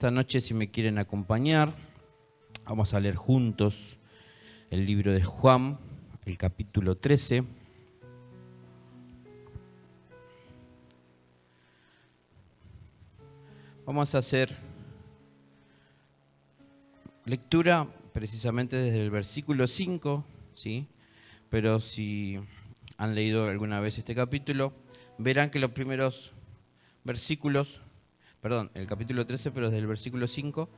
esta noche, si me quieren acompañar, vamos a leer juntos el libro de Juan, el capítulo 13. Vamos a hacer lectura precisamente desde el versículo 5, ¿sí? Pero si han leído alguna vez este capítulo, verán que los primeros versículos, el capítulo 13, pero desde el versículo 5,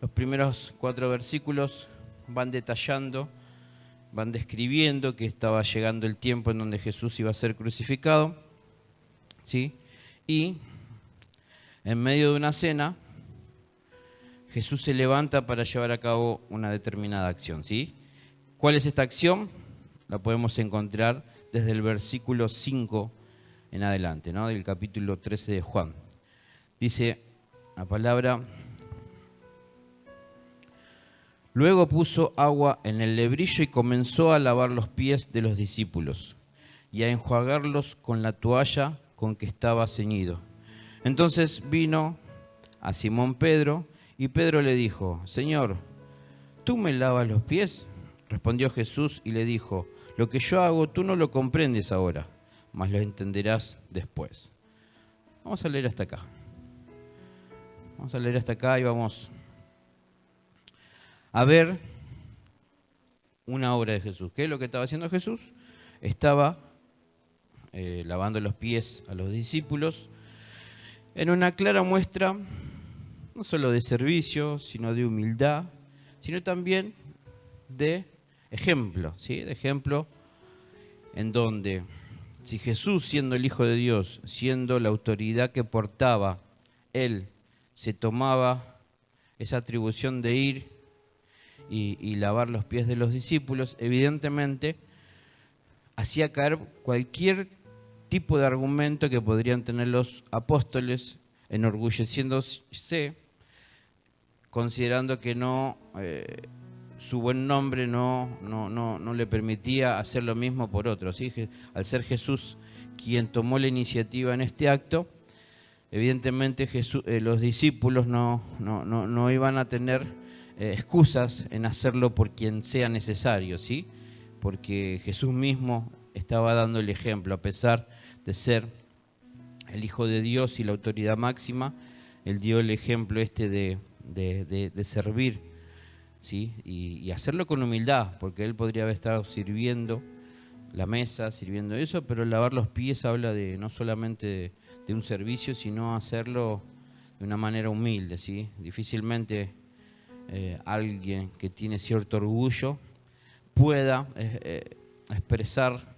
los primeros 4 versículos van detallando, van describiendo que estaba llegando el tiempo en donde Jesús iba a ser crucificado, ¿sí? Y en medio de una cena, Jesús se levanta para llevar a cabo una determinada acción, ¿sí? ¿Cuál es esta acción? La podemos encontrar desde el versículo 5 en adelante, ¿no? Del capítulo 13 de Juan. Dice la palabra: luego puso agua en el lebrillo y comenzó a lavar los pies de los discípulos y a enjuagarlos con la toalla con que estaba ceñido. Entonces vino a Simón Pedro y Pedro le dijo: Señor, ¿tú me lavas los pies? Respondió Jesús y le dijo: lo que yo hago tú no lo comprendes ahora, mas lo entenderás después. Vamos a leer hasta acá. Vamos a leer hasta acá y vamos a ver una obra de Jesús. ¿Qué es lo que estaba haciendo Jesús? Estaba lavando los pies a los discípulos en una clara muestra no solo de servicio, sino de humildad, sino también de ejemplo, ¿sí? De ejemplo en donde si Jesús, siendo el Hijo de Dios, siendo la autoridad que portaba, Él se tomaba esa atribución de ir y lavar los pies de los discípulos, evidentemente hacía caer cualquier tipo de argumento que podrían tener los apóstoles, enorgulleciéndose, considerando que su buen nombre no le permitía hacer lo mismo por otros, ¿sí? Al ser Jesús quien tomó la iniciativa en este acto, evidentemente los discípulos no iban a tener excusas en hacerlo por quien sea necesario, ¿sí? Porque Jesús mismo estaba dando el ejemplo, a pesar de ser el Hijo de Dios y la autoridad máxima, Él dio el ejemplo de servir, ¿sí? Y hacerlo con humildad, porque Él podría haber estado sirviendo la mesa, sirviendo eso, pero lavar los pies habla de no solamente de un servicio, sino hacerlo de una manera humilde, ¿sí? Difícilmente alguien que tiene cierto orgullo pueda expresar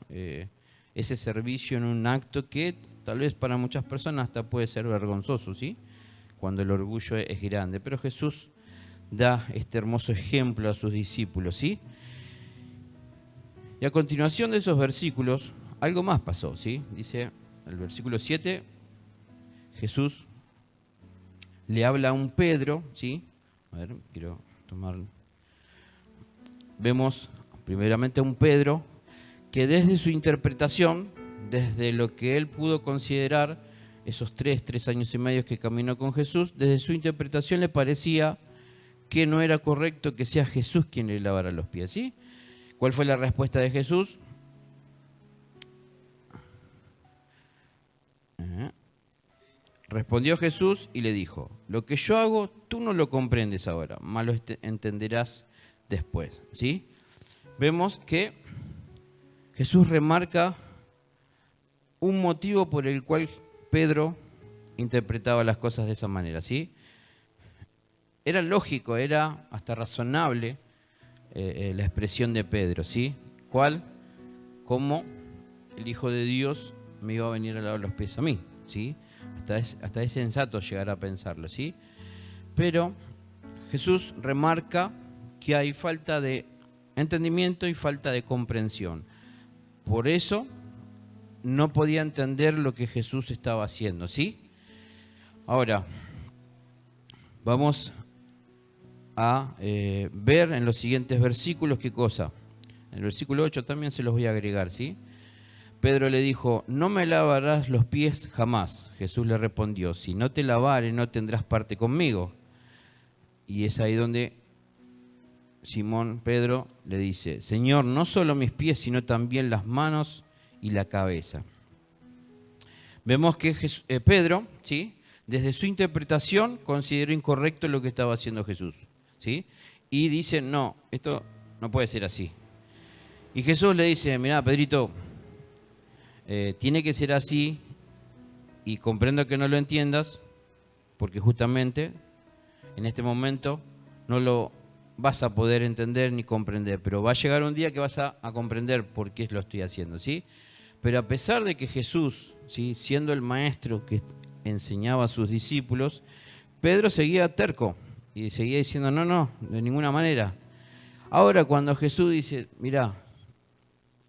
ese servicio en un acto que tal vez para muchas personas hasta puede ser vergonzoso, ¿sí? Cuando el orgullo es grande. Pero Jesús da este hermoso ejemplo a sus discípulos, ¿sí? Y a continuación de esos versículos, algo más pasó, ¿sí? Dice el versículo 7, Jesús le habla a un Pedro, ¿sí? A ver, quiero tomar. Vemos primeramente a un Pedro que desde su interpretación, desde lo que él pudo considerar esos 3 años y medio que caminó con Jesús, desde su interpretación le parecía que no era correcto que sea Jesús quien le lavara los pies, ¿sí? ¿Cuál fue la respuesta de Jesús? Respondió Jesús y le dijo: lo que yo hago tú no lo comprendes ahora, mas lo entenderás después, ¿sí? Vemos que Jesús remarca un motivo por el cual Pedro interpretaba las cosas de esa manera, ¿sí? Era lógico, era hasta razonable la expresión de Pedro, ¿sí? ¿Cuál? Como el Hijo de Dios me iba a venir a lavar los pies a mí, ¿sí? Hasta es sensato llegar a pensarlo, ¿sí? Pero Jesús remarca que hay falta de entendimiento y falta de comprensión. Por eso no podía entender lo que Jesús estaba haciendo, ¿sí? Ahora, vamos a ver en los siguientes versículos qué cosa. En el versículo 8 también se los voy a agregar, ¿sí? Pedro le dijo: no me lavarás los pies jamás. Jesús le respondió: si no te lavare, no tendrás parte conmigo. Y es ahí donde Simón Pedro le dice, Señor, no solo mis pies, sino también las manos y la cabeza. Vemos que Pedro, ¿sí?, desde su interpretación consideró incorrecto lo que estaba haciendo Jesús, ¿sí? Y dice, no, esto no puede ser así. Y Jesús le dice, mirá, Pedrito, tiene que ser así, y comprendo que no lo entiendas, porque justamente en este momento no lo vas a poder entender ni comprender, pero va a llegar un día que vas a comprender por qué lo estoy haciendo, ¿sí? Pero a pesar de que Jesús, ¿sí?, siendo el maestro que enseñaba a sus discípulos, Pedro seguía terco y seguía diciendo, no, de ninguna manera. Ahora cuando Jesús dice, mirá,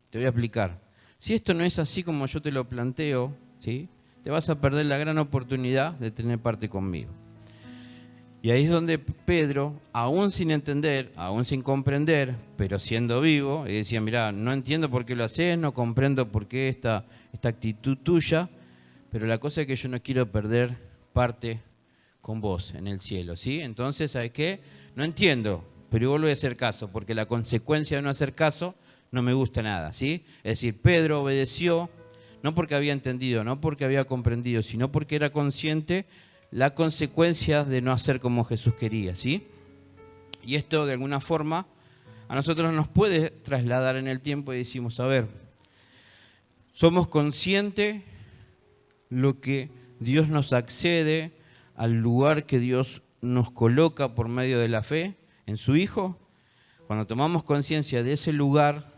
te voy a explicar, si esto no es así como yo te lo planteo, ¿sí?, te vas a perder la gran oportunidad de tener parte conmigo. Y ahí es donde Pedro, aún sin entender, aún sin comprender, pero siendo vivo, y decía, mirá, no entiendo por qué lo haces, no comprendo por qué esta actitud tuya, pero la cosa es que yo no quiero perder parte con vos en el cielo, ¿sí? Entonces, ¿sabes qué? No entiendo, pero igual voy a hacer caso, porque la consecuencia de no hacer caso no me gusta nada, ¿sí? Es decir, Pedro obedeció, no porque había entendido, no porque había comprendido, sino porque era consciente la consecuencia de no hacer como Jesús quería, ¿sí? Y esto de alguna forma a nosotros nos puede trasladar en el tiempo y decimos, a ver, somos conscientes lo que Dios nos accede, al lugar que Dios nos coloca por medio de la fe en su Hijo. Cuando tomamos conciencia de ese lugar,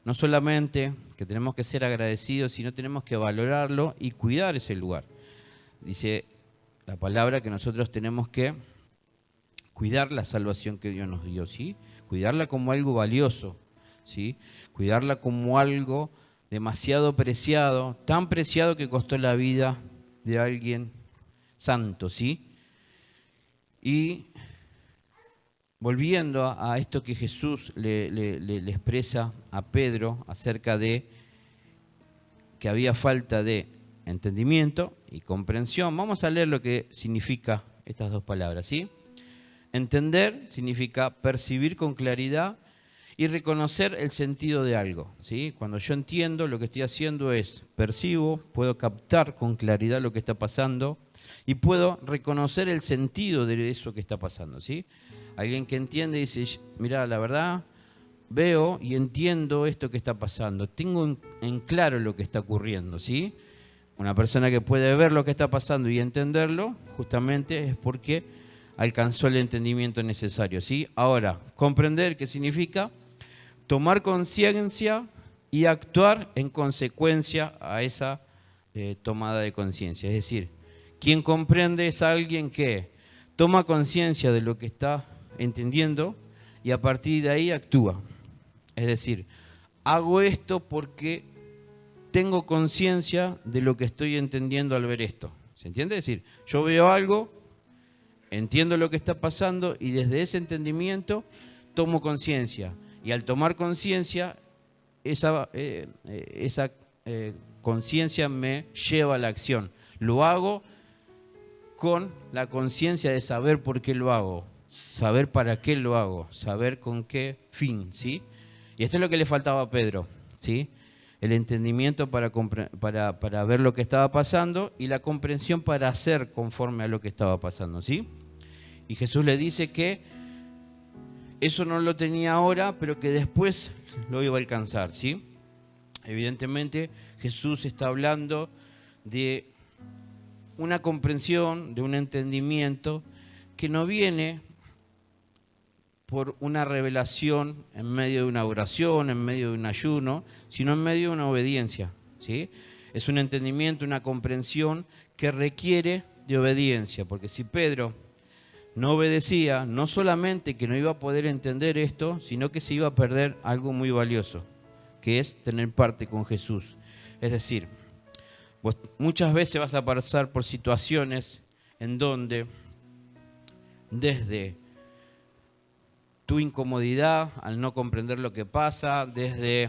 no solamente que tenemos que ser agradecidos, sino tenemos que valorarlo y cuidar ese lugar. Dice la palabra que nosotros tenemos que cuidar la salvación que Dios nos dio, ¿sí? Cuidarla como algo valioso, ¿sí? Cuidarla como algo demasiado preciado, tan preciado que costó la vida de alguien santo, ¿sí? Y volviendo a esto que Jesús le expresa a Pedro acerca de que había falta de entendimiento y comprensión, vamos a leer lo que significa estas dos palabras, ¿sí? Entender significa percibir con claridad y reconocer el sentido de algo, ¿sí? Cuando yo entiendo, lo que estoy haciendo es percibo, puedo captar con claridad lo que está pasando y puedo reconocer el sentido de eso que está pasando, ¿sí? Alguien que entiende dice, mira, la verdad, veo y entiendo esto que está pasando, tengo en claro lo que está ocurriendo, ¿sí? Una persona que puede ver lo que está pasando y entenderlo, justamente es porque alcanzó el entendimiento necesario, ¿sí? Ahora, comprender qué significa tomar conciencia y actuar en consecuencia a esa tomada de conciencia. Es decir, quien comprende es alguien que toma conciencia de lo que está entendiendo y a partir de ahí actúa. Es decir, hago esto porque tengo conciencia de lo que estoy entendiendo al ver esto. ¿Se entiende? Es decir, yo veo algo, entiendo lo que está pasando y desde ese entendimiento tomo conciencia. Y al tomar conciencia, esa conciencia me lleva a la acción. Lo hago con la conciencia de saber por qué lo hago, saber para qué lo hago, saber con qué fin, ¿sí? Y esto es lo que le faltaba a Pedro, ¿sí? El entendimiento para ver lo que estaba pasando y la comprensión para hacer conforme a lo que estaba pasando, ¿sí? Y Jesús le dice que eso no lo tenía ahora, pero que después lo iba a alcanzar, ¿sí? Evidentemente, Jesús está hablando de una comprensión, de un entendimiento que no viene por una revelación en medio de una oración, en medio de un ayuno, sino en medio de una obediencia, ¿sí? Es un entendimiento, una comprensión que requiere de obediencia, porque si Pedro no obedecía, no solamente que no iba a poder entender esto, sino que se iba a perder algo muy valioso, que es tener parte con Jesús. Es decir, vos muchas veces vas a pasar por situaciones en donde desde tu incomodidad al no comprender lo que pasa, desde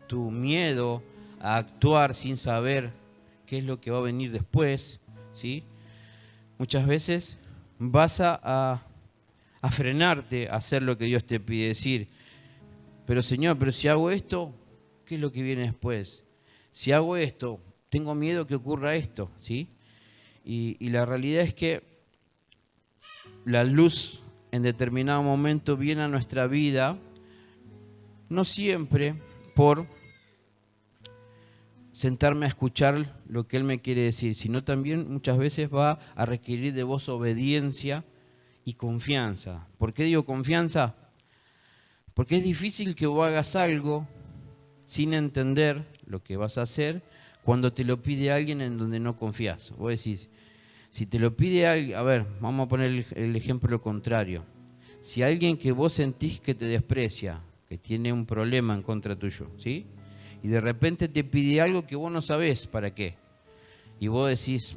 tu miedo a actuar sin saber qué es lo que va a venir después, ¿sí? Muchas veces vas a a frenarte a hacer lo que Dios te pide. Decir, pero Señor, pero si hago esto, ¿qué es lo que viene después? Si hago esto, tengo miedo que ocurra esto, ¿sí? Y la realidad es que la luz en determinado momento viene a nuestra vida, no siempre por sentarme a escuchar lo que Él me quiere decir, sino también muchas veces va a requerir de vos obediencia y confianza. ¿Por qué digo confianza? Porque es difícil que vos hagas algo sin entender lo que vas a hacer cuando te lo pide alguien en donde no confías. Vos decís, si te lo pide alguien, a ver, vamos a poner el ejemplo contrario. Si alguien que vos sentís que te desprecia, que tiene un problema en contra tuyo, ¿sí? Y de repente te pide algo que vos no sabés para qué. Y vos decís,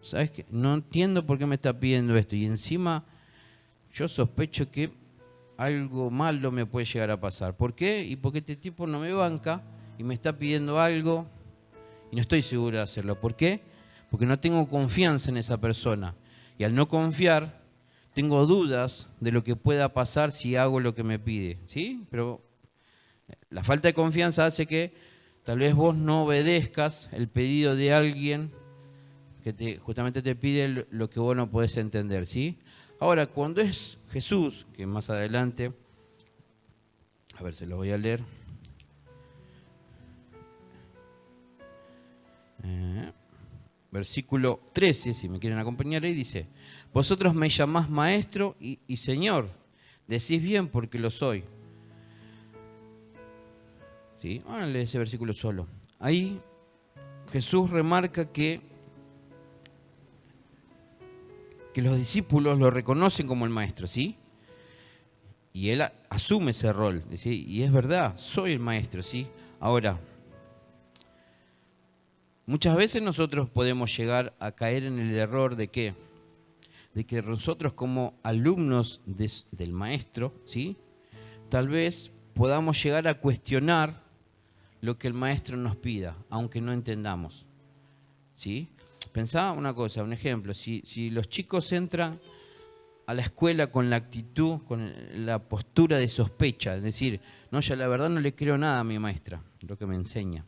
¿sabes qué? No entiendo por qué me está pidiendo esto. Y encima yo sospecho que algo malo me puede llegar a pasar. ¿Por qué? Y porque este tipo no me banca y me está pidiendo algo y no estoy seguro de hacerlo. ¿Por qué? Porque no tengo confianza en esa persona. Y al no confiar, tengo dudas de lo que pueda pasar si hago lo que me pide. ¿Sí? Pero la falta de confianza hace que tal vez vos no obedezcas el pedido de alguien que justamente te pide lo que vos no podés entender, ¿sí? Ahora, cuando es Jesús, que más adelante, a ver, se lo voy a leer. Versículo 13, si me quieren acompañar ahí, dice, vosotros me llamás maestro y Señor, decís bien porque lo soy. ¿Sí? Ahora lee ese versículo solo. Ahí Jesús remarca que los discípulos lo reconocen como el maestro, ¿sí? Y él asume ese rol, ¿sí? Y es verdad, soy el maestro, ¿sí? Ahora, muchas veces nosotros podemos llegar a caer en el error de ¿qué? De que nosotros como alumnos del maestro, ¿sí? Tal vez podamos llegar a cuestionar lo que el maestro nos pida, aunque no entendamos, ¿sí? Pensá una cosa, un ejemplo, si los chicos entran a la escuela con la actitud, con la postura de sospecha, es decir, no, ya la verdad no le creo nada a mi maestra, lo que me enseña.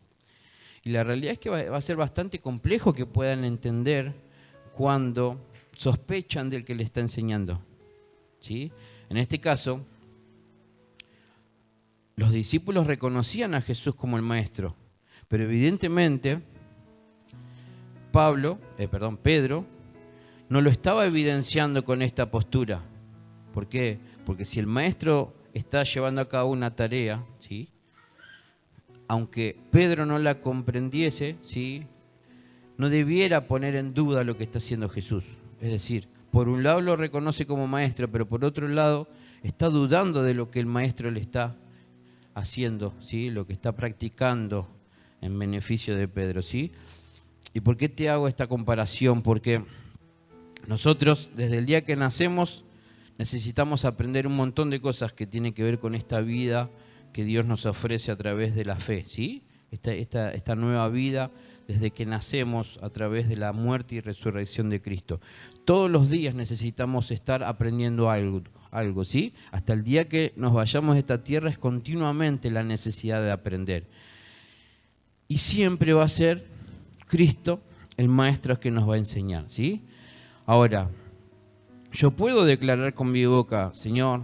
Y la realidad es que va a ser bastante complejo que puedan entender cuando sospechan del que le está enseñando, ¿sí? En este caso, los discípulos reconocían a Jesús como el maestro, pero evidentemente Pedro no lo estaba evidenciando con esta postura. ¿Por qué? Porque si el maestro está llevando a cabo una tarea, ¿sí? Aunque Pedro no la comprendiese, ¿sí? No debiera poner en duda lo que está haciendo Jesús. Es decir, por un lado lo reconoce como maestro, pero por otro lado está dudando de lo que el maestro le está haciendo, ¿sí? Lo que está practicando en beneficio de Pedro, ¿sí? ¿Y por qué te hago esta comparación? Porque nosotros, desde el día que nacemos, necesitamos aprender un montón de cosas que tienen que ver con esta vida que Dios nos ofrece a través de la fe, ¿sí? Esta nueva vida desde que nacemos a través de la muerte y resurrección de Cristo. Todos los días necesitamos estar aprendiendo algo, ¿sí? Hasta el día que nos vayamos de esta tierra es continuamente la necesidad de aprender. Y siempre va a ser Cristo el maestro que nos va a enseñar, ¿sí? Ahora, yo puedo declarar con mi boca, Señor,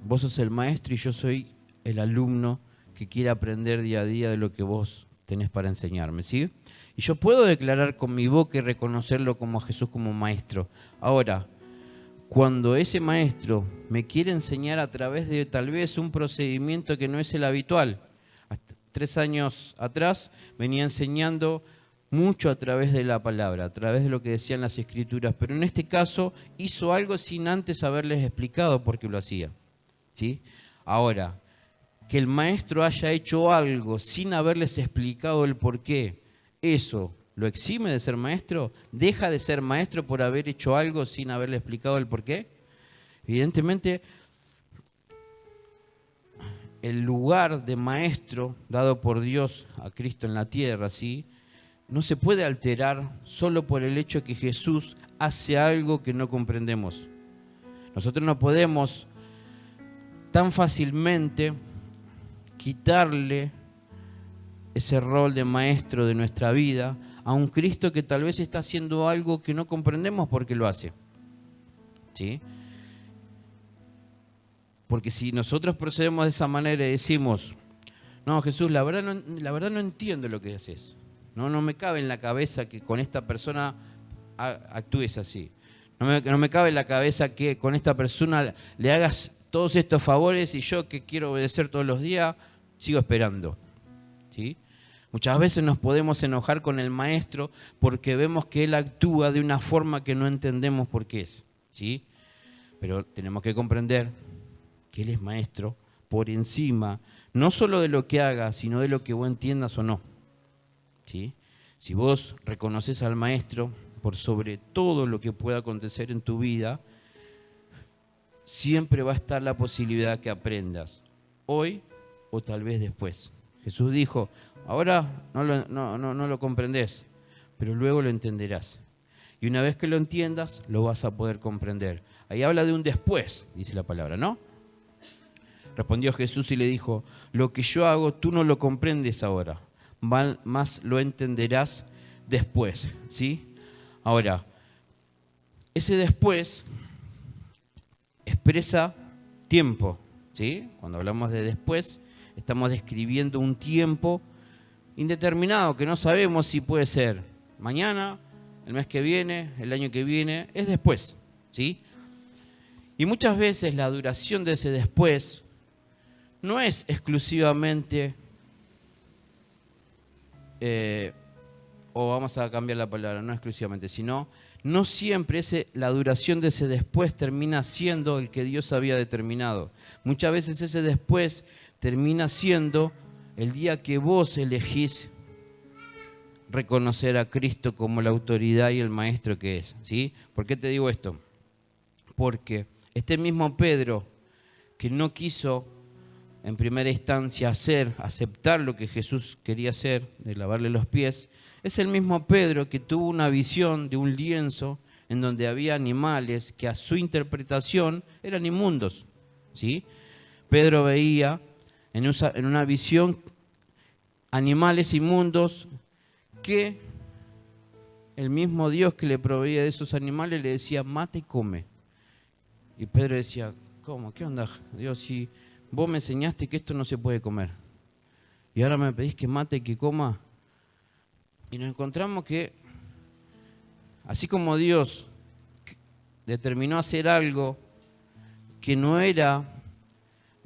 vos sos el maestro y yo soy el alumno que quiere aprender día a día de lo que vos tenés para enseñarme, ¿sí? Y yo puedo declarar con mi boca y reconocerlo como a Jesús como maestro. Ahora, cuando ese maestro me quiere enseñar a través de tal vez un procedimiento que no es el habitual, hasta 3 años atrás venía enseñando mucho a través de la palabra, a través de lo que decían las Escrituras, pero en este caso hizo algo sin antes haberles explicado por qué lo hacía, ¿sí? Ahora, que el maestro haya hecho algo sin haberles explicado el por qué, ¿eso lo exime de ser maestro? ¿Deja de ser maestro por haber hecho algo sin haberle explicado el por qué? Evidentemente, el lugar de maestro dado por Dios a Cristo en la tierra, ¿sí?, no se puede alterar solo por el hecho de que Jesús hace algo que no comprendemos. Nosotros no podemos tan fácilmente quitarle ese rol de maestro de nuestra vida a un Cristo que tal vez está haciendo algo que no comprendemos por qué lo hace. ¿Sí? Porque si nosotros procedemos de esa manera y decimos, no, Jesús, la verdad no entiendo lo que haces. No me cabe en la cabeza que con esta persona actúes así. No me cabe en la cabeza que con esta persona le hagas todos estos favores y yo que quiero obedecer todos los días, sigo esperando. ¿Sí? Muchas veces nos podemos enojar con el maestro porque vemos que él actúa de una forma que no entendemos por qué es. ¿Sí? Pero tenemos que comprender que él es maestro por encima, no solo de lo que haga, sino de lo que vos entiendas o no. ¿Sí? Si vos reconoces al maestro por sobre todo lo que pueda acontecer en tu vida, siempre va a estar la posibilidad que aprendas, hoy o tal vez después. Jesús dijo, ahora no lo comprendés, pero luego lo entenderás. Y una vez que lo entiendas, lo vas a poder comprender. Ahí habla de un después, dice la palabra, ¿no? Respondió Jesús y le dijo, lo que yo hago tú no lo comprendes ahora, más lo entenderás después, ¿sí? Ahora, ese después expresa tiempo, ¿sí? Cuando hablamos de después, estamos describiendo un tiempo indeterminado que no sabemos si puede ser mañana, el mes que viene, el año que viene, es después, ¿sí? Y muchas veces la duración de ese después no es exclusivamente, o vamos a cambiar la palabra, no exclusivamente, sino no siempre la duración de ese después termina siendo el que Dios había determinado. Muchas veces ese después termina siendo el día que vos elegís reconocer a Cristo como la autoridad y el maestro que es, ¿sí? ¿Por qué te digo esto? Porque este mismo Pedro, que no quiso en primera instancia aceptar lo que Jesús quería hacer, de lavarle los pies, es el mismo Pedro que tuvo una visión de un lienzo en donde había animales que a su interpretación eran inmundos, ¿sí? Pedro veía en una visión animales inmundos que el mismo Dios que le proveía de esos animales le decía, mata y come. Y Pedro decía, ¿cómo? ¿Qué onda, Dios? Si vos me enseñaste que esto no se puede comer y ahora me pedís que mate y que coma. Y nos encontramos que, así como Dios determinó hacer algo que no era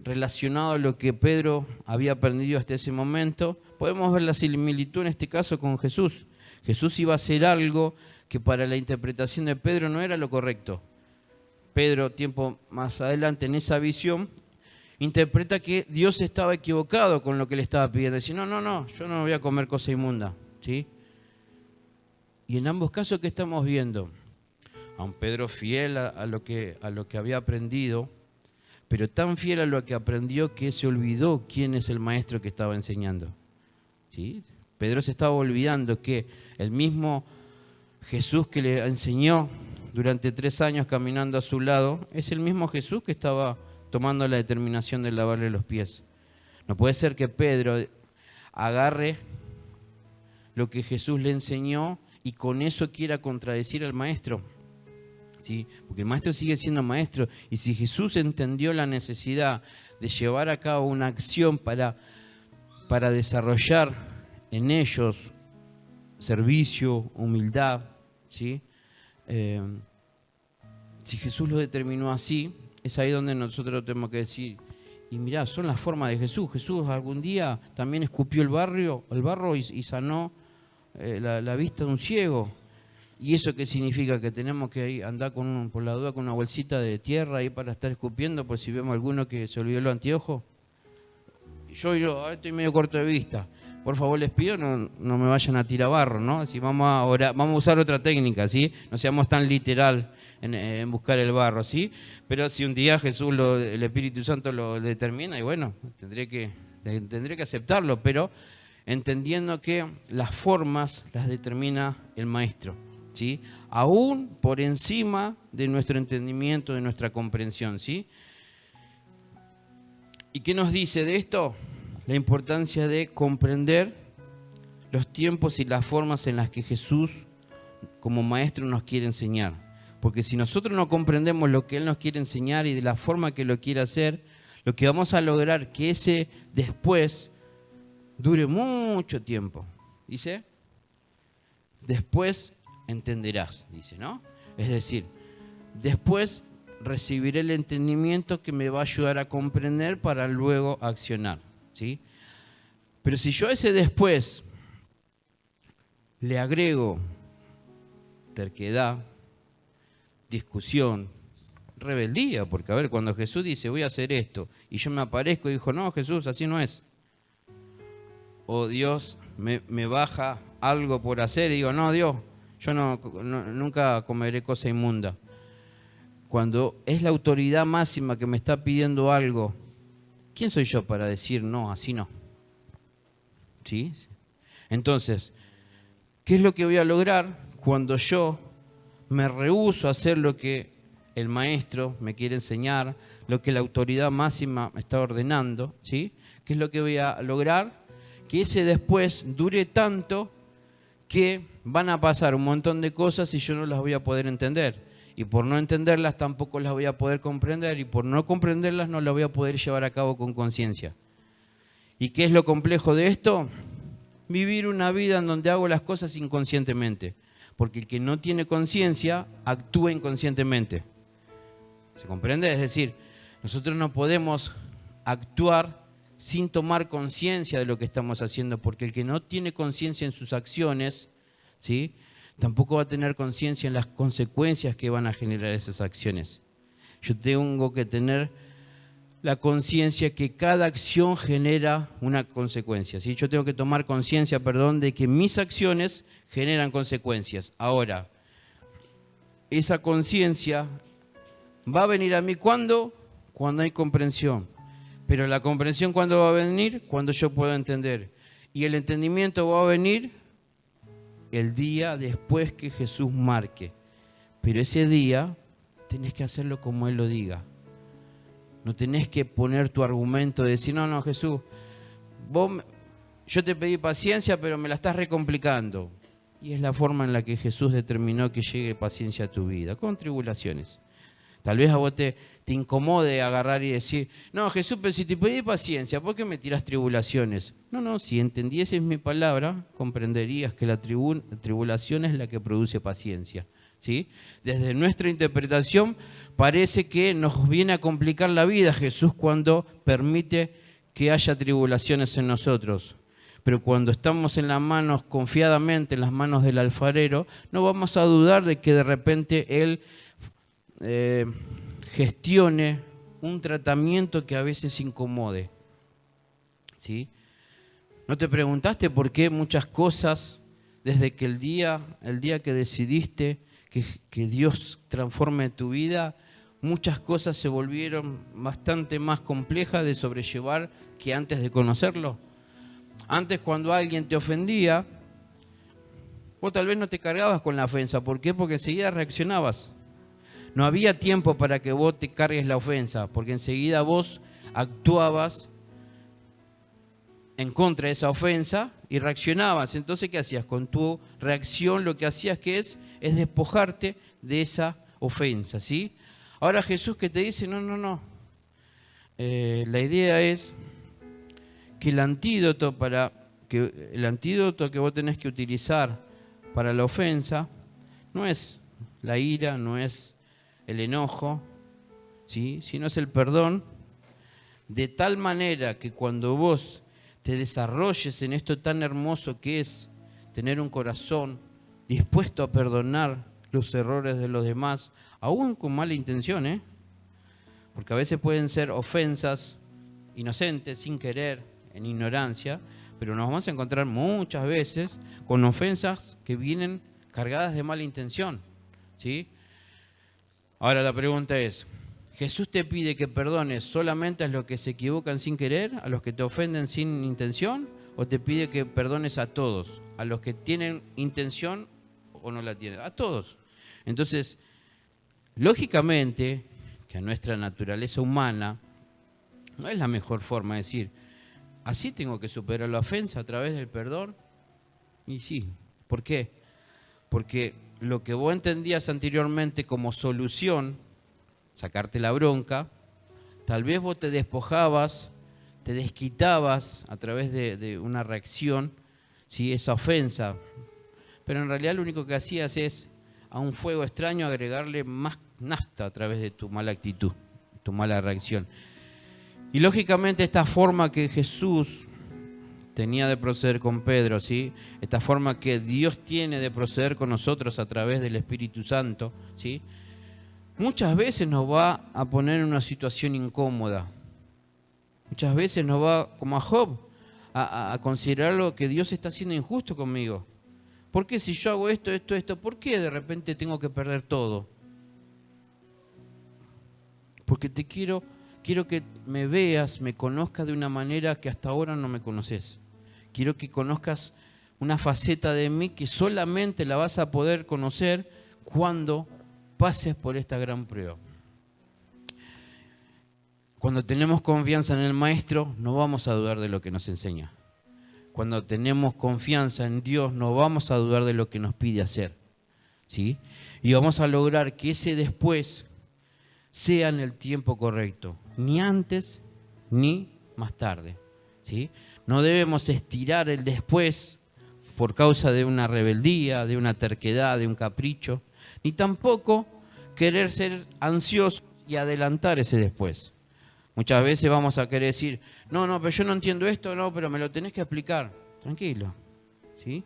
relacionado a lo que Pedro había aprendido hasta ese momento, podemos ver la similitud en este caso con Jesús. Jesús iba a hacer algo que para la interpretación de Pedro no era lo correcto. Pedro, tiempo más adelante en esa visión, interpreta que Dios estaba equivocado con lo que le estaba pidiendo. Dice, no, yo no voy a comer cosa inmunda, ¿sí? Y en ambos casos, ¿qué estamos viendo? A un Pedro fiel a lo que había aprendido, pero tan fiel a lo que aprendió que se olvidó quién es el maestro que estaba enseñando, ¿sí? Pedro se estaba olvidando que el mismo Jesús que le enseñó durante 3 años caminando a su lado, es el mismo Jesús que estaba tomando la determinación de lavarle los pies. No puede ser que Pedro agarre lo que Jesús le enseñó y con eso quiera contradecir al maestro, ¿sí? Porque el maestro sigue siendo maestro, y si Jesús entendió la necesidad de llevar a cabo una acción para desarrollar en ellos servicio, humildad, ¿sí? Si Jesús lo determinó así, es ahí donde nosotros tenemos que decir, y mirá, son las formas de Jesús. Jesús algún día también escupió el barro y sanó la vista de un ciego. ¿Y eso qué significa? Que tenemos que andar por la duda con una bolsita de tierra ahí para estar escupiendo, por si vemos alguno que se olvidó los anteojos. Yo ahora estoy medio corto de vista. Por favor, les pido, no me vayan a tirar barro, ¿no? Si vamos a usar otra técnica, ¿sí? No seamos tan literal en buscar el barro, ¿sí? Pero si un día Jesús, el Espíritu Santo lo determina, y bueno, tendré que aceptarlo, pero entendiendo que las formas las determina el Maestro, ¿sí? Aún por encima de nuestro entendimiento, de nuestra comprensión, ¿sí? ¿Y qué nos dice de esto? La importancia de comprender los tiempos y las formas en las que Jesús, como maestro, nos quiere enseñar. Porque si nosotros no comprendemos lo que Él nos quiere enseñar y de la forma que lo quiere hacer, lo que vamos a lograr que ese después dure mucho tiempo. Dice, después entenderás, dice, ¿no? Es decir, después recibiré el entendimiento que me va a ayudar a comprender para luego accionar, ¿sí? Pero si yo a ese después le agrego terquedad, discusión, rebeldía, porque a ver, cuando Jesús dice voy a hacer esto y yo me aparezco y dijo, no, Jesús, así no es. O Dios me baja algo por hacer y digo, no, Dios, yo nunca comeré cosa inmunda. Cuando es la autoridad máxima que me está pidiendo algo, ¿quién soy yo para decir no, así no? ¿Sí? Entonces, ¿qué es lo que voy a lograr cuando yo me rehúso a hacer lo que el maestro me quiere enseñar, lo que la autoridad máxima me está ordenando? ¿Sí? ¿Qué es lo que voy a lograr? Que ese después dure tanto que van a pasar un montón de cosas y yo no las voy a poder entender. Y por no entenderlas tampoco las voy a poder comprender, y por no comprenderlas no las voy a poder llevar a cabo con conciencia. ¿Y qué es lo complejo de esto? Vivir una vida en donde hago las cosas inconscientemente. Porque el que no tiene conciencia actúa inconscientemente. ¿Se comprende? Es decir, nosotros no podemos actuar sin tomar conciencia de lo que estamos haciendo, porque el que no tiene conciencia en sus acciones, ¿sí?, tampoco va a tener conciencia en las consecuencias que van a generar esas acciones. Yo tengo que tener la conciencia que cada acción genera una consecuencia, ¿sí? Yo tengo que tomar conciencia, de que mis acciones generan consecuencias. Ahora, esa conciencia va a venir a mí ¿cuándo? Cuando hay comprensión. Pero la comprensión ¿cuándo va a venir? Cuando yo puedo entender. Y el entendimiento va a venir el día después que Jesús marque. Pero ese día tenés que hacerlo como Él lo diga. No tenés que poner tu argumento de decir, no, Jesús, yo te pedí paciencia, pero me la estás recomplicando. Y es la forma en la que Jesús determinó que llegue paciencia a tu vida, con tribulaciones. Tal vez a vos te incomode agarrar y decir, no, Jesús, pero si te pedí paciencia, ¿por qué me tirás tribulaciones? No, si entendieses mi palabra, comprenderías que la tribulación es la que produce paciencia, ¿sí? Desde nuestra interpretación parece que nos viene a complicar la vida Jesús cuando permite que haya tribulaciones en nosotros. Pero cuando estamos en las manos, confiadamente en las manos del alfarero, no vamos a dudar de que de repente Él gestione un tratamiento que a veces incomode, ¿sí? ¿No te preguntaste por qué muchas cosas, desde que el día que decidiste que Dios transforme tu vida, muchas cosas se volvieron bastante más complejas de sobrellevar que antes de conocerlo? Antes, cuando alguien te ofendía, vos tal vez no te cargabas con la ofensa. ¿Por qué? Porque enseguida reaccionabas. No había tiempo para que vos te cargues la ofensa, porque enseguida vos actuabas en contra de esa ofensa y reaccionabas. Entonces, ¿qué hacías? Con tu reacción lo que hacías es despojarte de esa ofensa, ¿sí? Ahora Jesús que te dice, no. La idea es que el antídoto que vos tenés que utilizar para la ofensa no es la ira, no es el enojo, ¿sí?, sino es el perdón, de tal manera que cuando vos te desarrolles en esto tan hermoso que es tener un corazón dispuesto a perdonar los errores de los demás, aún con mala intención, porque a veces pueden ser ofensas inocentes, sin querer, en ignorancia, pero nos vamos a encontrar muchas veces con ofensas que vienen cargadas de mala intención, ¿sí? Ahora la pregunta es, ¿Jesús te pide que perdones solamente a los que se equivocan sin querer, a los que te ofenden sin intención, o te pide que perdones a todos, a los que tienen intención o no la tiene? A todos. Entonces, lógicamente, que a nuestra naturaleza humana no es la mejor forma de decir, así tengo que superar la ofensa a través del perdón. Y sí, ¿por qué? Porque lo que vos entendías anteriormente como solución, sacarte la bronca, tal vez vos te despojabas, te desquitabas a través de una reacción, ¿sí? Esa ofensa. Pero en realidad lo único que hacías es a un fuego extraño agregarle más nafta a través de tu mala actitud, tu mala reacción. Y lógicamente esta forma que Jesús tenía de proceder con Pedro, ¿sí? Esta forma que Dios tiene de proceder con nosotros a través del Espíritu Santo, ¿sí? Muchas veces nos va a poner en una situación incómoda. Muchas veces nos va, como a Job, a considerar lo que Dios está siendo injusto conmigo. ¿Por qué si yo hago esto, por qué de repente tengo que perder todo? Porque quiero que me veas, me conozcas de una manera que hasta ahora no me conoces. Quiero que conozcas una faceta de mí que solamente la vas a poder conocer cuando pases por esta gran prueba. Cuando tenemos confianza en el Maestro, no vamos a dudar de lo que nos enseña. Cuando tenemos confianza en Dios, no vamos a dudar de lo que nos pide hacer, ¿sí? Y vamos a lograr que ese después sea en el tiempo correcto, ni antes ni más tarde, ¿sí? No debemos estirar el después por causa de una rebeldía, de una terquedad, de un capricho, ni tampoco querer ser ansiosos y adelantar ese después. Muchas veces vamos a querer decir, no, pero yo no entiendo esto, no, pero me lo tenés que explicar. Tranquilo, ¿sí?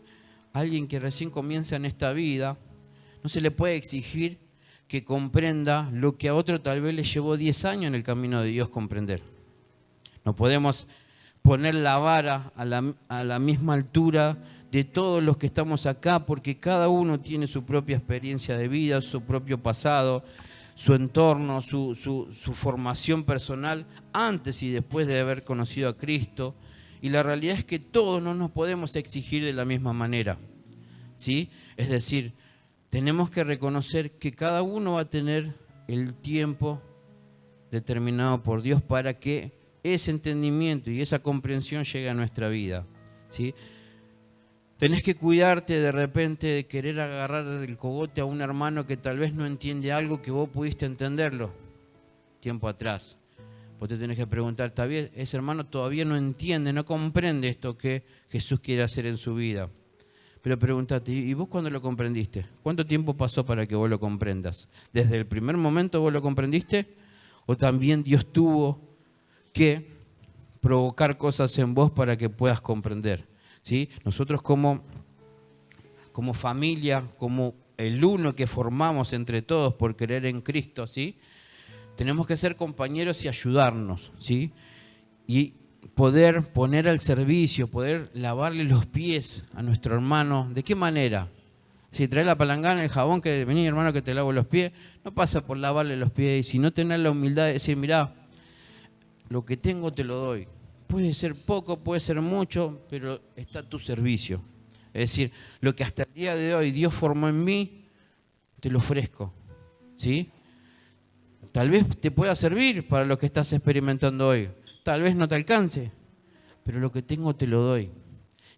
Alguien que recién comienza en esta vida, no se le puede exigir que comprenda lo que a otro tal vez le llevó 10 años en el camino de Dios comprender. No podemos poner la vara a la misma altura de todos los que estamos acá, porque cada uno tiene su propia experiencia de vida, su propio pasado, su entorno, su formación personal antes y después de haber conocido a Cristo. Y la realidad es que todos no nos podemos exigir de la misma manera, ¿sí? Es decir, tenemos que reconocer que cada uno va a tener el tiempo determinado por Dios para que ese entendimiento y esa comprensión llegue a nuestra vida, ¿sí? Tenés que cuidarte de repente de querer agarrar del cogote a un hermano que tal vez no entiende algo que vos pudiste entenderlo tiempo atrás. Vos te tenés que preguntar, ¿está bien? Ese hermano todavía no entiende, no comprende esto que Jesús quiere hacer en su vida. Pero pregúntate, ¿y vos cuándo lo comprendiste? ¿Cuánto tiempo pasó para que vos lo comprendas? ¿Desde el primer momento vos lo comprendiste? ¿O también Dios tuvo que provocar cosas en vos para que puedas comprender? ¿Sí? Nosotros como familia, como el uno que formamos entre todos por creer en Cristo, ¿sí? Tenemos que ser compañeros y ayudarnos, ¿sí? Y poder poner al servicio, poder lavarle los pies a nuestro hermano. ¿De qué manera? Si trae la palangana, el jabón, que vení hermano que te lavo los pies, no pasa por lavarle los pies. Y si no tenés la humildad de decir, mirá, lo que tengo te lo doy. Puede ser poco, puede ser mucho, pero está a tu servicio. Es decir, lo que hasta el día de hoy Dios formó en mí, te lo ofrezco, ¿sí? Tal vez te pueda servir para lo que estás experimentando hoy. Tal vez no te alcance, pero lo que tengo te lo doy.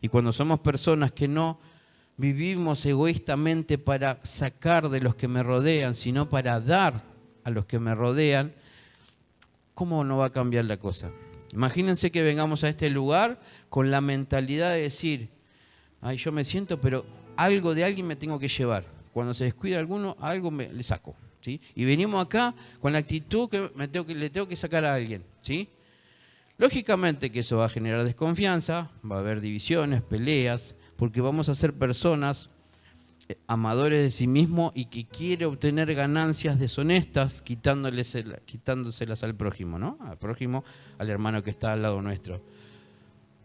Y cuando somos personas que no vivimos egoístamente para sacar de los que me rodean, sino para dar a los que me rodean, ¿cómo no va a cambiar la cosa? Imagínense que vengamos a este lugar con la mentalidad de decir, ay, yo me siento, pero algo de alguien me tengo que llevar. Cuando se descuida alguno, algo le saco, ¿sí? Y venimos acá con la actitud que le tengo que sacar a alguien, ¿sí? Lógicamente que eso va a generar desconfianza, va a haber divisiones, peleas, porque vamos a ser personas amadores de sí mismo y que quiere obtener ganancias deshonestas quitándoselas al prójimo, ¿no? Al prójimo, al hermano que está al lado nuestro.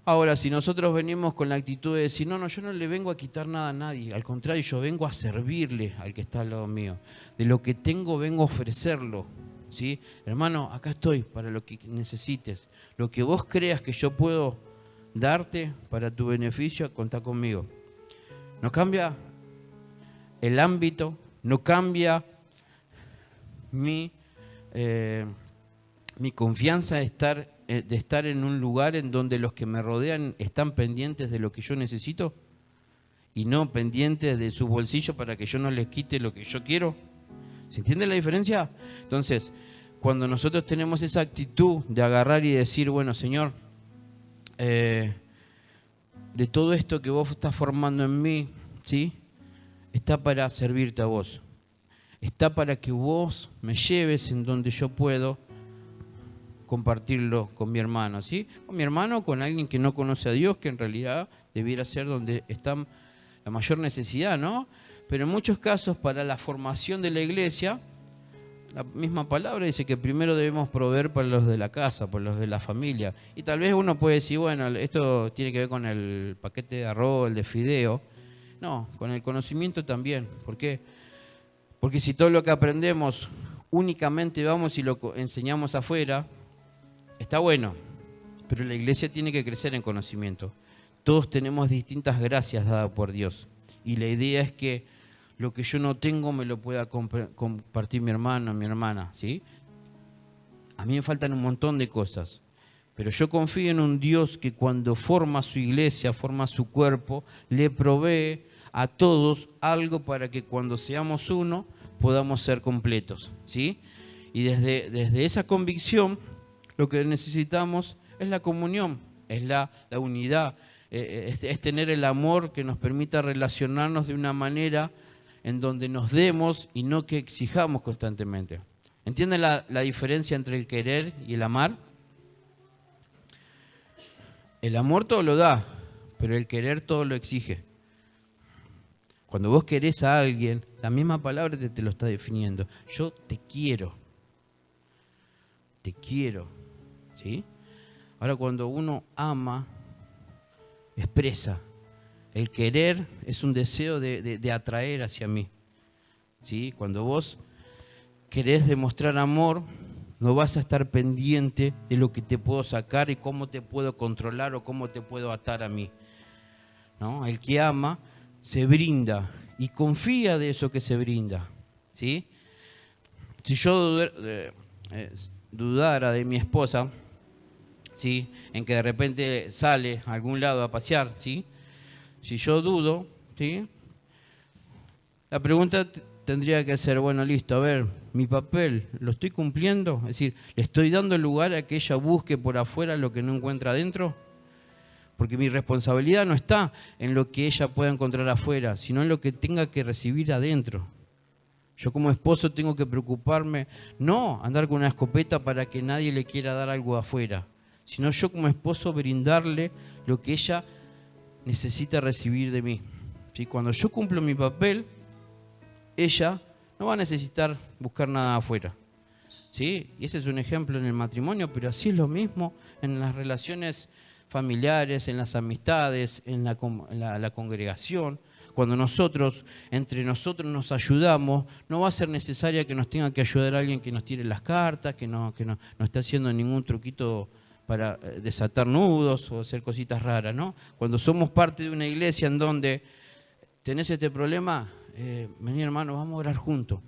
Ahora, si nosotros venimos con la actitud de decir, no, yo no le vengo a quitar nada a nadie, al contrario, yo vengo a servirle al que está al lado mío. De lo que tengo vengo a ofrecerlo, ¿sí? Hermano, acá estoy para lo que necesites. Lo que vos creas que yo puedo darte para tu beneficio, contá conmigo. ¿No cambia el ámbito, no cambia mi confianza de estar en un lugar en donde los que me rodean están pendientes de lo que yo necesito y no pendientes de su bolsillo para que yo no les quite lo que yo quiero. ¿Se entiende la diferencia? Entonces, cuando nosotros tenemos esa actitud de agarrar y decir, bueno, Señor, de todo esto que vos estás formando en mí, ¿sí? Está para servirte a vos. Está para que vos me lleves en donde yo puedo compartirlo con mi hermano, ¿sí? Con mi hermano, con alguien que no conoce a Dios, que en realidad debiera ser donde está la mayor necesidad, ¿no? Pero en muchos casos, para la formación de la iglesia, la misma palabra dice que primero debemos proveer para los de la casa, para los de la familia. Y tal vez uno puede decir, bueno, esto tiene que ver con el paquete de arroz, el de fideo. No, con el conocimiento también. ¿Por qué? Porque si todo lo que aprendemos únicamente vamos y lo enseñamos afuera, está bueno, pero la iglesia tiene que crecer en conocimiento. Todos tenemos distintas gracias dadas por Dios. Y la idea es que lo que yo no tengo me lo pueda compartir mi hermano, mi hermana, ¿sí? A mí me faltan un montón de cosas, pero yo confío en un Dios que cuando forma su iglesia, forma su cuerpo, le provee a todos algo para que cuando seamos uno podamos ser completos, ¿sí? Y desde esa convicción lo que necesitamos es la comunión, es la unidad, es tener el amor que nos permita relacionarnos de una manera en donde nos demos y no que exijamos constantemente. ¿Entienden la diferencia entre el querer y el amar? El amor todo lo da, pero el querer todo lo exige. Cuando vos querés a alguien, la misma palabra te lo está definiendo. Yo te quiero. Te quiero. ¿Sí? Ahora, cuando uno ama, expresa. El querer es un deseo de atraer hacia mí. ¿Sí? Cuando vos querés demostrar amor, no vas a estar pendiente de lo que te puedo sacar y cómo te puedo controlar o cómo te puedo atar a mí, ¿no? El que ama se brinda y confía de eso que se brinda, ¿sí? Si yo dudara de mi esposa, ¿sí? En que de repente sale a algún lado a pasear, ¿sí? Si yo dudo, ¿sí? La pregunta tendría que ser, bueno, listo, a ver, mi papel, ¿lo estoy cumpliendo? Es decir, ¿le estoy dando lugar a que ella busque por afuera lo que no encuentra adentro? Porque mi responsabilidad no está en lo que ella pueda encontrar afuera, sino en lo que tenga que recibir adentro. Yo como esposo tengo que preocuparme, no andar con una escopeta para que nadie le quiera dar algo afuera, sino yo como esposo brindarle lo que ella necesita recibir de mí. ¿Sí? Cuando yo cumplo mi papel, ella no va a necesitar buscar nada afuera. ¿Sí? Y ese es un ejemplo en el matrimonio, pero así es lo mismo en las relaciones familiares, en las amistades, en la congregación. Cuando nosotros, entre nosotros nos ayudamos, no va a ser necesaria que nos tenga que ayudar alguien que nos tire las cartas, que no esté haciendo ningún truquito para desatar nudos o hacer cositas raras, ¿no? Cuando somos parte de una iglesia en donde tenés este problema, vení hermano, vamos a orar juntos.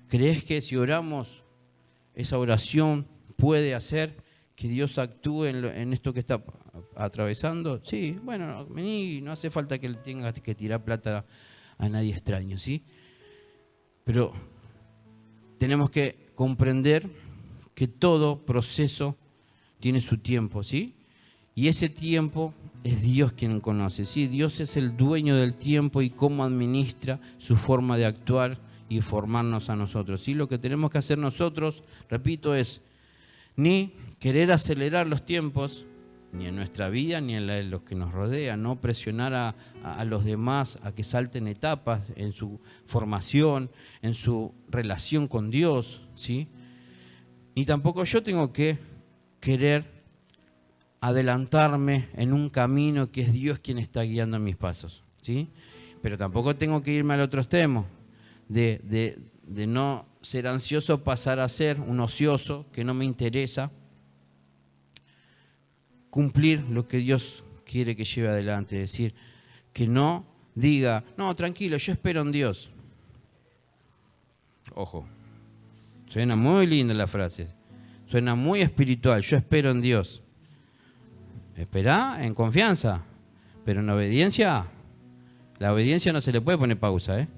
¿Crees que si oramos, esa oración puede hacer que Dios actúe en esto que está atravesando? Sí, bueno, vení, no hace falta que le tengas que tirar plata a nadie extraño, ¿sí? Pero tenemos que comprender que todo proceso tiene su tiempo, ¿sí? Y ese tiempo es Dios quien conoce, ¿sí? Dios es el dueño del tiempo y cómo administra su forma de actuar y formarnos a nosotros, ¿sí? Lo que tenemos que hacer nosotros, repito, es ni querer acelerar los tiempos, ni en nuestra vida, ni en la de los que nos rodean, no presionar a los demás a que salten etapas en su formación, en su relación con Dios, ¿sí? Ni tampoco yo tengo que querer adelantarme en un camino que es Dios quien está guiando mis pasos, ¿sí? Pero tampoco tengo que irme al otro extremo, de no ser ansioso, pasar a ser un ocioso que no me interesa cumplir lo que Dios quiere que lleve adelante. Es decir, que no diga, no, tranquilo, yo espero en Dios. ojo, suena muy linda la frase, suena muy espiritual, yo espero en Dios. Esperá en confianza, pero en obediencia, la obediencia no se le puede poner pausa, ¿eh?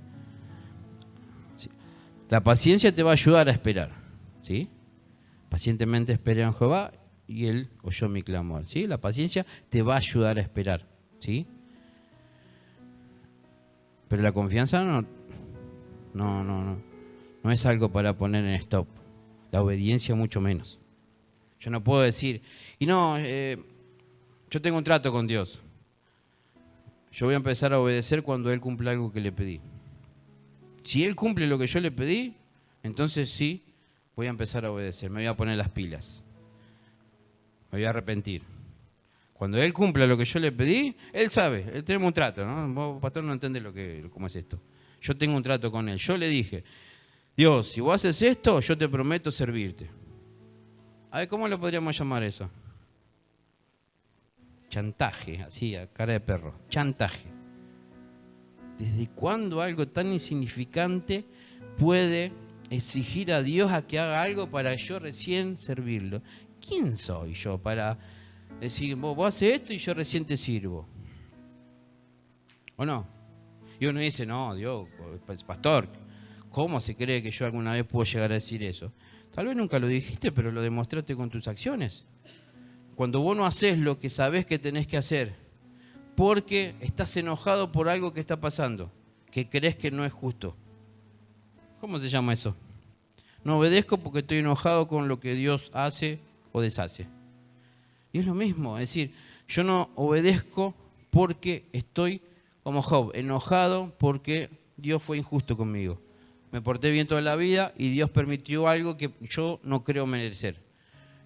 La paciencia te va a ayudar a esperar, ¿sí? Pacientemente esperé en Jehová y Él oyó mi clamor, ¿sí? La paciencia te va a ayudar a esperar, ¿sí? Pero la confianza no es algo para poner en stop. La obediencia mucho menos. Yo no puedo decir, yo tengo un trato con Dios. Yo voy a empezar a obedecer cuando Él cumpla algo que le pedí. Si Él cumple lo que yo le pedí, entonces sí, voy a empezar a obedecer. Me voy a poner las pilas. Me voy a arrepentir. Cuando Él cumpla lo que yo le pedí, Él sabe. Él tenemos un trato, ¿no? Vos, pastor, no entendés cómo es esto. Yo tengo un trato con Él. Yo le dije, Dios, si vos haces esto, yo te prometo servirte. A ver, ¿cómo le podríamos llamar eso? Chantaje, así, a cara de perro. Chantaje. ¿Desde cuándo algo tan insignificante puede exigir a Dios a que haga algo para yo recién servirlo? ¿Quién soy yo para decir, vos haces esto y yo recién te sirvo? ¿O no? Y uno dice, no, Dios, pastor, ¿cómo se cree que yo alguna vez puedo llegar a decir eso? Tal vez nunca lo dijiste, pero lo demostraste con tus acciones. Cuando vos no haces lo que sabés que tenés que hacer, porque estás enojado por algo que está pasando, que crees que no es justo. ¿Cómo se llama eso? No obedezco porque estoy enojado con lo que Dios hace o deshace. Y es lo mismo, es decir, yo no obedezco porque estoy como Job, enojado porque Dios fue injusto conmigo. Me porté bien toda la vida y Dios permitió algo que yo no creo merecer.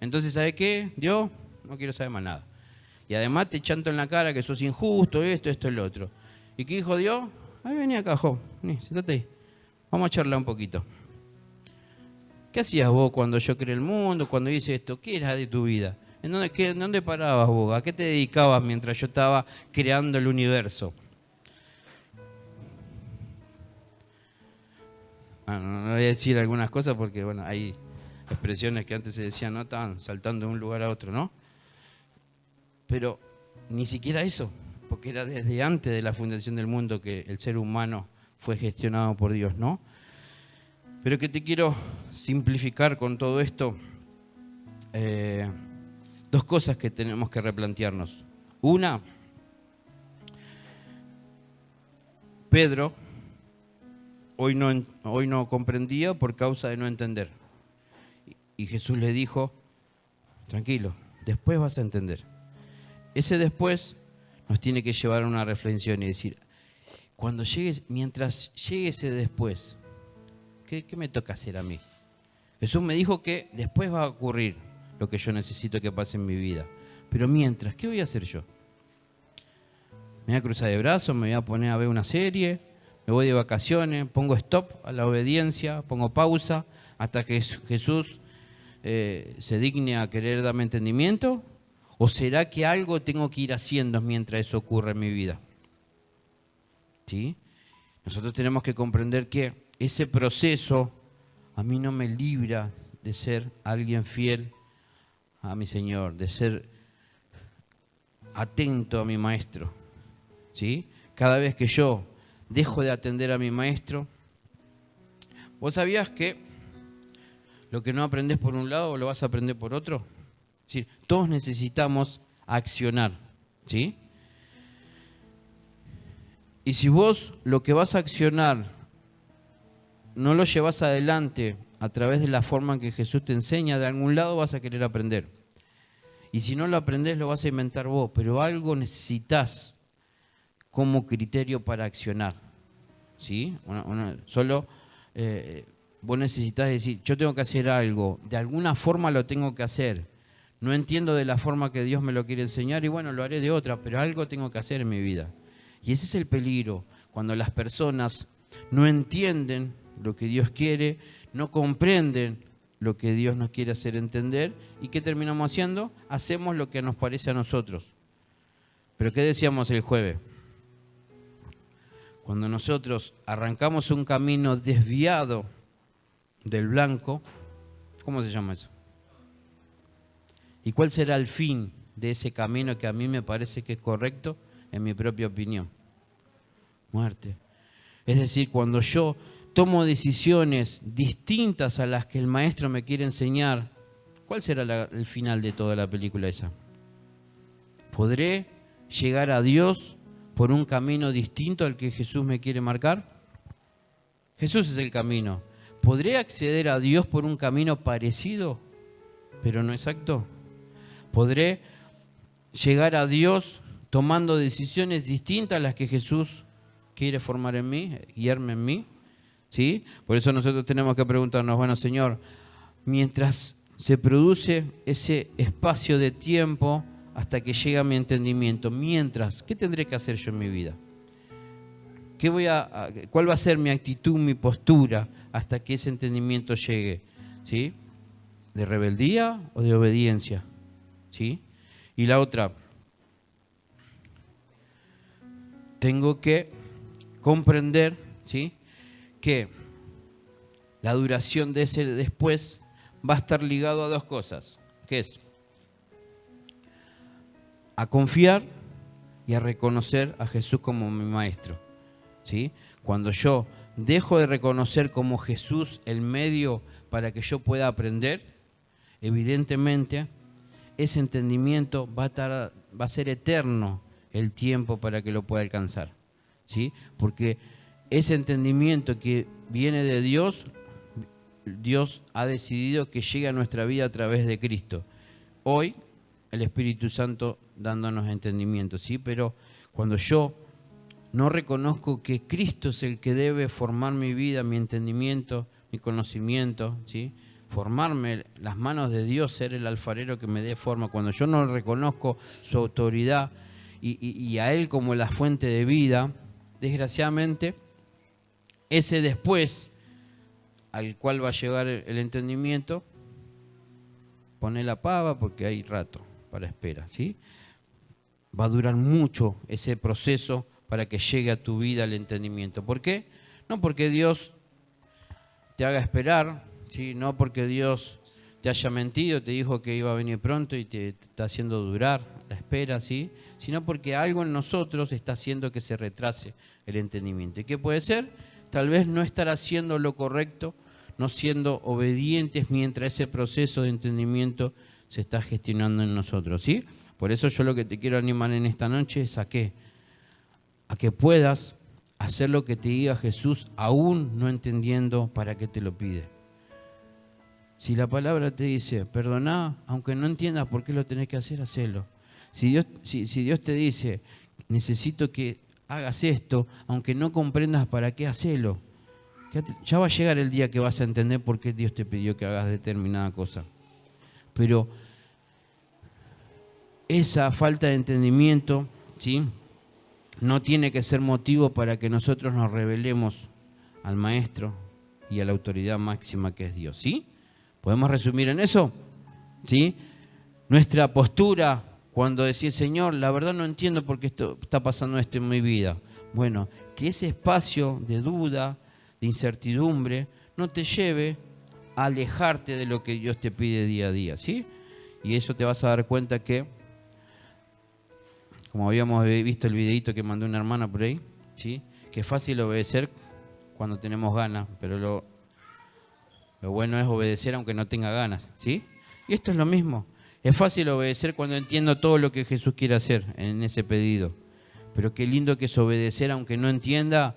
Entonces, ¿sabe qué? Dios, no quiero saber más nada. Y además te chanto en la cara que sos injusto, esto, el otro. ¿Y qué dijo Dios? Ahí vení acá, Job, vení, sentate ahí. Vamos a charlar un poquito. ¿Qué hacías vos cuando yo creé el mundo, cuando hice esto? ¿Qué era de tu vida? ¿En dónde parabas vos? ¿A qué te dedicabas mientras yo estaba creando el universo? No voy a decir algunas cosas porque, bueno, hay expresiones que antes se decían, no, estaban saltando de un lugar a otro, ¿no? Pero ni siquiera eso, porque era desde antes de la fundación del mundo que el ser humano fue gestionado por Dios, ¿no? Pero que te quiero simplificar con todo esto, dos cosas que tenemos que replantearnos. Una, Pedro hoy no comprendía por causa de no entender. Y Jesús le dijo, tranquilo, después vas a entender. Ese después nos tiene que llevar a una reflexión y decir, mientras llegue ese después, ¿qué me toca hacer a mí? Jesús me dijo que después va a ocurrir lo que yo necesito que pase en mi vida. Pero mientras, ¿qué voy a hacer yo? Me voy a cruzar de brazos, me voy a poner a ver una serie, me voy de vacaciones, pongo stop a la obediencia, pongo pausa hasta que Jesús se digne a querer darme entendimiento. ¿O será que algo tengo que ir haciendo mientras eso ocurre en mi vida? ¿Sí? Nosotros tenemos que comprender que ese proceso a mí no me libra de ser alguien fiel a mi Señor, de ser atento a mi Maestro. ¿Sí? Cada vez que yo dejo de atender a mi Maestro, ¿vos sabías que lo que no aprendés por un lado lo vas a aprender por otro? Es decir, todos necesitamos accionar, ¿sí? Y si vos lo que vas a accionar no lo llevas adelante a través de la forma en que Jesús te enseña, de algún lado vas a querer aprender. Y si no lo aprendés, lo vas a inventar vos, pero algo necesitas como criterio para accionar, ¿sí? Vos necesitas decir, yo tengo que hacer algo, de alguna forma lo tengo que hacer. No entiendo de la forma que Dios me lo quiere enseñar y bueno, lo haré de otra, pero algo tengo que hacer en mi vida. Y ese es el peligro, cuando las personas no entienden lo que Dios quiere, no comprenden lo que Dios nos quiere hacer entender. ¿Y qué terminamos haciendo? Hacemos lo que nos parece a nosotros. ¿Pero qué decíamos el jueves? Cuando nosotros arrancamos un camino desviado del blanco. ¿Cómo se llama eso? ¿Y cuál será el fin de ese camino que a mí me parece que es correcto en mi propia opinión? Muerte. Es decir, cuando yo tomo decisiones distintas a las que el maestro me quiere enseñar, ¿cuál será el final de toda la película esa? ¿Podré llegar a Dios por un camino distinto al que Jesús me quiere marcar? Jesús es el camino. ¿Podré acceder a Dios por un camino parecido, pero no exacto? ¿Podré llegar a Dios tomando decisiones distintas a las que Jesús quiere formar en mí, guiarme en mí? ¿Sí? Por eso nosotros tenemos que preguntarnos, bueno, Señor, mientras se produce ese espacio de tiempo hasta que llega mi entendimiento, mientras, ¿qué tendré que hacer yo en mi vida? ¿Cuál va a ser mi actitud, mi postura hasta que ese entendimiento llegue? ¿Sí? ¿De rebeldía o de obediencia? ¿Sí? Y la otra, tengo que comprender, ¿sí?, que la duración de ese después va a estar ligado a dos cosas, que es a confiar y a reconocer a Jesús como mi maestro, ¿sí? Cuando yo dejo de reconocer como Jesús el medio para que yo pueda aprender, evidentemente ese entendimiento va a ser eterno el tiempo para que lo pueda alcanzar, ¿sí? Porque ese entendimiento que viene de Dios, Dios ha decidido que llegue a nuestra vida a través de Cristo. Hoy el Espíritu Santo dándonos entendimiento, ¿sí? Pero cuando yo no reconozco que Cristo es el que debe formar mi vida, mi entendimiento, mi conocimiento, ¿sí?, formarme, las manos de Dios, ser el alfarero que me dé forma, cuando yo no reconozco su autoridad y a Él como la fuente de vida, desgraciadamente, ese después al cual va a llegar el entendimiento, pone la pava porque hay rato para espera, ¿sí? Va a durar mucho ese proceso para que llegue a tu vida el entendimiento. ¿Por qué? No porque Dios te haga esperar, ¿sí? No porque Dios te haya mentido, te dijo que iba a venir pronto y te está haciendo durar la espera, ¿sí?, sino porque algo en nosotros está haciendo que se retrase el entendimiento. ¿Y qué puede ser? Tal vez no estar haciendo lo correcto, no siendo obedientes mientras ese proceso de entendimiento se está gestionando en nosotros, ¿sí? Por eso yo lo que te quiero animar en esta noche es a que puedas hacer lo que te diga Jesús, aún no entendiendo para qué te lo pide. Si la palabra te dice, perdoná, aunque no entiendas por qué lo tenés que hacer, hacelo. Si Dios te dice, necesito que hagas esto, aunque no comprendas para qué, hacelo. Ya va a llegar el día que vas a entender por qué Dios te pidió que hagas determinada cosa. Pero esa falta de entendimiento, ¿sí?, no tiene que ser motivo para que nosotros nos rebelemos al Maestro y a la autoridad máxima que es Dios, ¿sí? ¿Podemos resumir en eso? ¿Sí? Nuestra postura cuando decís, Señor, la verdad no entiendo por qué está pasando esto en mi vida. Bueno, que ese espacio de duda, de incertidumbre, no te lleve a alejarte de lo que Dios te pide día a día, ¿sí? Y eso te vas a dar cuenta que, como habíamos visto el videito que mandó una hermana por ahí, ¿sí?, que es fácil obedecer cuando tenemos ganas, pero lo bueno es obedecer aunque no tenga ganas, ¿sí? Y esto es lo mismo. Es fácil obedecer cuando entiendo todo lo que Jesús quiere hacer en ese pedido. Pero qué lindo que es obedecer aunque no entienda,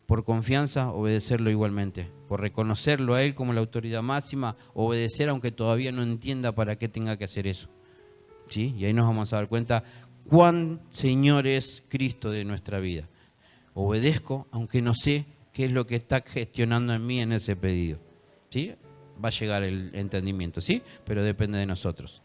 por confianza, obedecerlo igualmente. Por reconocerlo a Él como la autoridad máxima, obedecer aunque todavía no entienda para qué tenga que hacer eso, ¿sí? Y ahí nos vamos a dar cuenta cuán Señor es Cristo de nuestra vida. Obedezco aunque no sé qué es lo que está gestionando en mí en ese pedido, ¿sí? Va a llegar el entendimiento, ¿sí? Pero depende de nosotros.